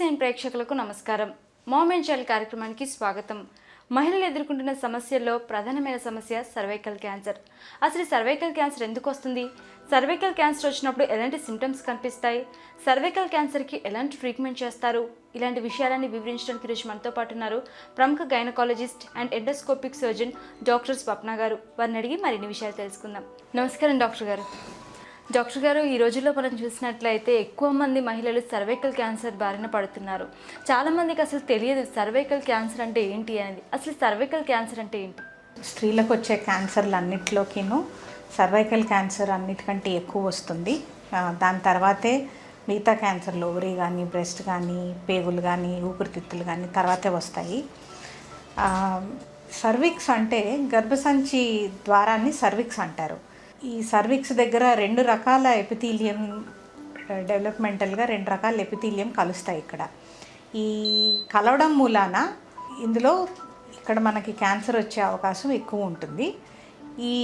టీవీ7 ప్రేక్షకులకు నమస్కారం. Ma'am and child కార్యక్రమానికి స్వాగతం. మహిళలు ఎదుర్కొంటున్న సమస్యల్లో ప్రధానమైన సమస్య సర్వైకల్ క్యాన్సర్. అసలు సర్వైకల్ క్యాన్సర్ ఎందుకు వస్తుంది? సర్వైకల్ క్యాన్సర్ వచ్చినప్పుడు ఎలాంటి సింటమ్స్ కనిపిస్తాయి? సర్వైకల్ క్యాన్సర్కి ఎలాంటి ట్రీట్మెంట్ చేస్తారు? ఇలాంటి విషయాలన్నీ వివరించడానికి ఈరోజు మనతో పాటు ఉన్నారు ప్రముఖ gynaecologist and endoscopic surgeon doctor Swapna గారు. వారిని అడిగి మరిన్ని విషయాలు తెలుసుకుందాం. నమస్కారం డాక్టర్ గారు. డాక్టర్ గారు, ఈ రోజుల్లో మనం చూసినట్లయితే ఎక్కువ మంది మహిళలు సర్వైకల్ క్యాన్సర్ బారిన పడుతున్నారు. చాలామందికి అసలు తెలియదు సర్వైకల్ క్యాన్సర్ అంటే ఏంటి అనేది. అసలు సర్వైకల్ క్యాన్సర్ అంటే ఏంటి? స్త్రీలకు వచ్చే క్యాన్సర్లు అన్నిట్లోకిను సర్వైకల్ క్యాన్సర్ అన్నిటికంటే ఎక్కువ వస్తుంది. దాని తర్వాతే మిగతా క్యాన్సర్లు ఓవరీ కానీ, బ్రెస్ట్ కానీ, పేగులు కానీ, ఊపిరితిత్తులు కానీ తర్వాతే వస్తాయి. సర్విక్స్ అంటే గర్భసంచి ద్వారాన్ని సర్విక్స్ అంటారు. ఈ సర్విక్స్ దగ్గర రెండు రకాల ఎపిథీలియం, డెవలప్మెంటల్గా రెండు రకాల ఎపిథీలియం కలుస్తాయి. ఇక్కడ ఈ కలవడం మూలాన ఇందులో ఇక్కడ మనకి క్యాన్సర్ వచ్చే అవకాశం ఎక్కువ ఉంటుంది. ఈ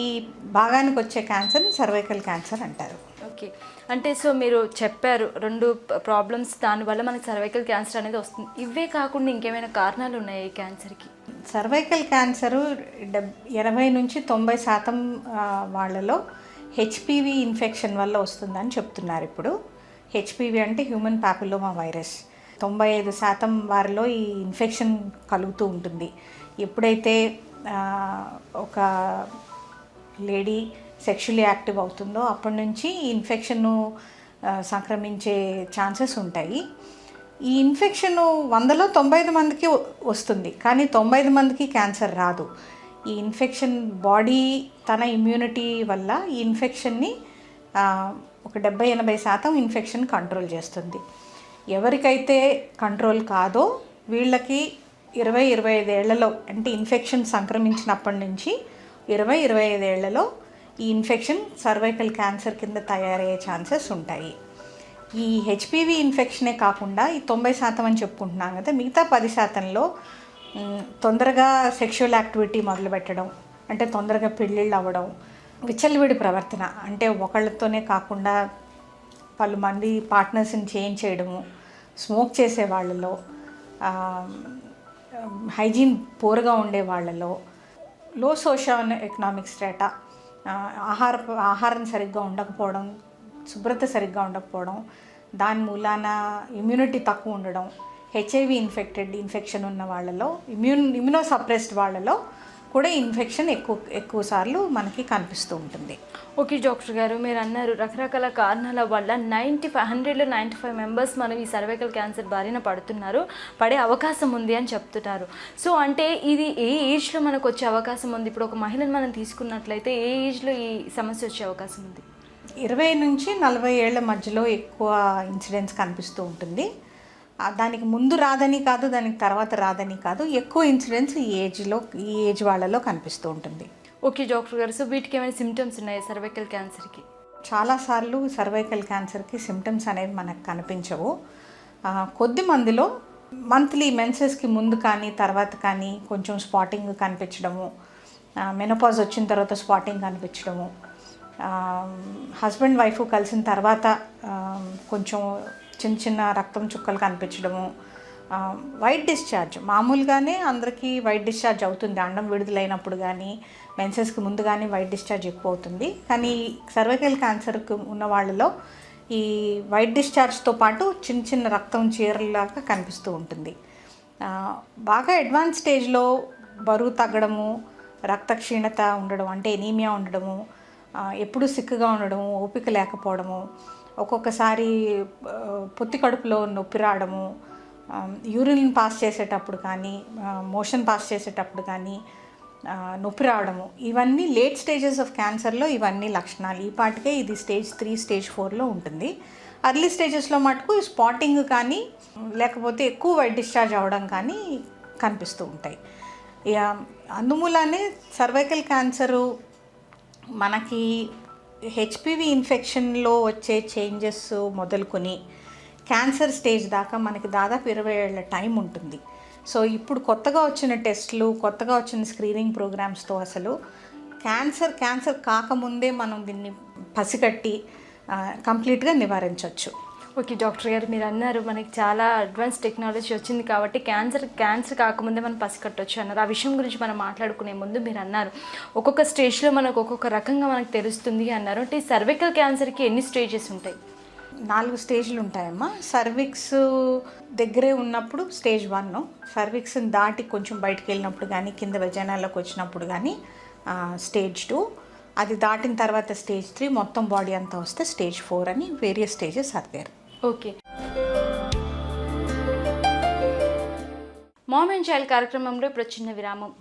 భాగానికి వచ్చే క్యాన్సర్ని సర్వైకల్ క్యాన్సర్ అంటారు. ఓకే, అంటే సో మీరు చెప్పారు రెండు ప్రాబ్లమ్స్, దానివల్ల మనకి సర్వైకల్ క్యాన్సర్ అనేది వస్తుంది. ఇవే కాకుండా ఇంకేమైనా కారణాలు ఉన్నాయి ఈ క్యాన్సర్కి? సర్వైకల్ క్యాన్సరు 80 నుంచి 90% వాళ్ళలో హెచ్పివి ఇన్ఫెక్షన్ వల్ల వస్తుందని చెప్తున్నారు. ఇప్పుడు హెచ్పివి అంటే హ్యూమన్ పాపిలోమా వైరస్. 95% వారిలో ఈ ఇన్ఫెక్షన్ కలుగుతూ ఉంటుంది. ఎప్పుడైతే ఒక లేడీ సెక్షువల్లీ యాక్టివ్ అవుతుందో అప్పటి నుంచి ఈ ఇన్ఫెక్షన్ను సంక్రమించే ఛాన్సెస్ ఉంటాయి. ఈ ఇన్ఫెక్షన్ 100లో 95 మందికి వస్తుంది, కానీ 95 మందికి క్యాన్సర్ రాదు. ఈ ఇన్ఫెక్షన్ బాడీ తన ఇమ్యూనిటీ వల్ల ఈ ఇన్ఫెక్షన్ని ఒక 70-80% ఇన్ఫెక్షన్ కంట్రోల్ చేస్తుంది. ఎవరికైతే కంట్రోల్ కాదో వీళ్ళకి 20-25 ఏళ్లలో, అంటే ఇన్ఫెక్షన్ సంక్రమించినప్పటి నుంచి 20-25 ఏళ్లలో ఈ ఇన్ఫెక్షన్ సర్వైకల్ క్యాన్సర్ కింద తయారయ్యే ఛాన్సెస్ ఉంటాయి. ఈ హెచ్పివి ఇన్ఫెక్షనే కాకుండా ఈ 90% అని చెప్పుకుంటున్నాం కదా, మిగతా 10%లో తొందరగా సెక్షువల్ యాక్టివిటీ మొదలుపెట్టడం, అంటే తొందరగా పెళ్ళిళ్ళు అవ్వడం, విచ్చలవిడి ప్రవర్తన, అంటే ఒకళ్ళతోనే కాకుండా పలుమంది పార్ట్నర్స్ని చేంజ్ చేయడము, స్మోక్ చేసే వాళ్ళలో, హైజీన్ పూర్గా ఉండే వాళ్ళలో, లో సోషియో ఎకనామిక్ స్టేటా, ఆహారం సరిగ్గా ఉండకపోవడం, శుభ్రత సరిగ్గా ఉండకపోవడం, దాని మూలాన ఇమ్యూనిటీ తక్కువ ఉండడం, హెచ్ఐవి ఇన్ఫెక్షన్ ఉన్న వాళ్ళలో, ఇమ్యూనో సప్రెస్డ్ వాళ్ళలో కూడా ఇన్ఫెక్షన్ ఎక్కువ సార్లు మనకి కనిపిస్తూ ఉంటుంది. ఓకే డాక్టర్ గారు, మీరు అన్నారు రకరకాల కారణాల వల్ల 100లో 95 మెంబర్స్ మనం ఈ సర్వైకల్ క్యాన్సర్ బారిన పడే అవకాశం ఉంది అని చెప్తున్నారు. సో అంటే ఇది ఏ ఏజ్లో మనకు వచ్చే అవకాశం ఉంది? ఇప్పుడు ఒక మహిళను మనం తీసుకున్నట్లయితే ఏ ఏజ్లో ఈ సమస్య వచ్చే అవకాశం ఉంది? 20 నుంచి 40 ఏళ్ల మధ్యలో ఎక్కువ ఇన్సిడెన్స్ కనిపిస్తూ ఉంటుంది. దానికి ముందు రాదని కాదు, దానికి తర్వాత రాదని కాదు, ఎక్కువ ఇన్సిడెన్స్ ఈ ఏజ్ వాళ్ళలో కనిపిస్తూ ఉంటుంది. ఓకే డాక్టర్ గారు, సో వీటికి ఏమైనా సిమ్టమ్స్ ఉన్నాయి సర్వైకల్ క్యాన్సర్కి? చాలాసార్లు సర్వైకల్ క్యాన్సర్కి సిమ్టమ్స్ అనేవి మనకు కనిపించవు. కొద్ది మందిలో మంత్లీ మెన్సెస్కి ముందు కానీ తర్వాత కానీ కొంచెం స్పాటింగ్ కనిపించడము, మెనోపాజ్ వచ్చిన తర్వాత స్పాటింగ్ కనిపించడము, హస్బెండ్ వైఫ్ కలిసిన తర్వాత కొంచెం చిన్న చిన్న రక్తం చుక్కలు కనిపించడము, వైట్ డిశ్చార్జ్, మామూలుగానే అందరికీ వైట్ డిశ్చార్జ్ అవుతుంది అండం విడుదలైనప్పుడు కానీ, మెన్సెస్కి ముందు కానీ వైట్ డిశ్చార్జ్ ఎక్కువ అవుతుంది. కానీ సర్వైకల్ క్యాన్సర్కి ఉన్న వాళ్ళలో ఈ వైట్ డిశ్చార్జ్తో పాటు చిన్న చిన్న రక్తం చీరలాగా కనిపిస్తూ ఉంటుంది. బాగా అడ్వాన్స్ స్టేజ్లో బరువు తగ్గడము, రక్త క్షీణత ఉండడం, అంటే ఎనీమియా ఉండడము, ఎప్పుడు సిక్కుగా ఉండడము, ఓపిక లేకపోవడము, ఒక్కొక్కసారి పొత్తి కడుపులో నొప్పి రావడము, యూరిన్ పాస్ చేసేటప్పుడు కానీ, మోషన్ పాస్ చేసేటప్పుడు కానీ నొప్పి రావడము, ఇవన్నీ లేట్ స్టేజెస్ ఆఫ్ క్యాన్సర్లో ఇవన్నీ లక్షణాలు. ఈ పాటికే ఇది స్టేజ్ 3, స్టేజ్ 4లో ఉంటుంది. అర్లీ స్టేజెస్లో మటుకు స్పాటింగ్ కానీ లేకపోతే ఎక్కువ వైట్ డిశ్చార్జ్ అవ్వడం కానీ కనిపిస్తూ ఉంటాయి. అందుమూలనే సర్వైకల్ క్యాన్సరు మనకి హెచ్పివి ఇన్ఫెక్షన్లో వచ్చే చేంజెస్ మొదలుకొని క్యాన్సర్ స్టేజ్ దాకా మనకి దాదాపు 20 ఏళ్ల టైం ఉంటుంది. సో ఇప్పుడు కొత్తగా వచ్చిన టెస్ట్లు, కొత్తగా వచ్చిన స్క్రీనింగ్ ప్రోగ్రామ్స్తో అసలు క్యాన్సర్ కాకముందే మనం దీన్ని పసిగట్టి కంప్లీట్గా నివారించవచ్చు. ఓకే డాక్టర్ గారు, మీరు అన్నారు మనకి చాలా అడ్వాన్స్ టెక్నాలజీ వచ్చింది కాబట్టి క్యాన్సర్ కాకముందే మనం పసిగట్టొచ్చు అన్నారు. ఆ విషయం గురించి మనం మాట్లాడుకునే ముందు మీరు అన్నారు ఒక్కొక్క స్టేజ్లో మనకు ఒక్కొక్క రకంగా మనకు తెలుస్తుంది అన్నారు. అంటే ఈ సర్వైకల్ క్యాన్సర్కి ఎన్ని స్టేజెస్ ఉంటాయి? 4 స్టేజ్లు ఉంటాయమ్మా. సర్విక్స్ దగ్గరే ఉన్నప్పుడు స్టేజ్ 1, సర్విక్స్ని దాటి కొంచెం బయటికి వెళ్ళినప్పుడు కానీ కింద వెజైనాలోకి వచ్చినప్పుడు కానీ స్టేజ్ 2, అది దాటిన తర్వాత స్టేజ్ 3, మొత్తం బాడీ అంతా వస్తే స్టేజ్ 4 అని various stages are there. Okay. Mom and child కార్యక్రమంలో ఇప్పుడు చిన్న విరామం.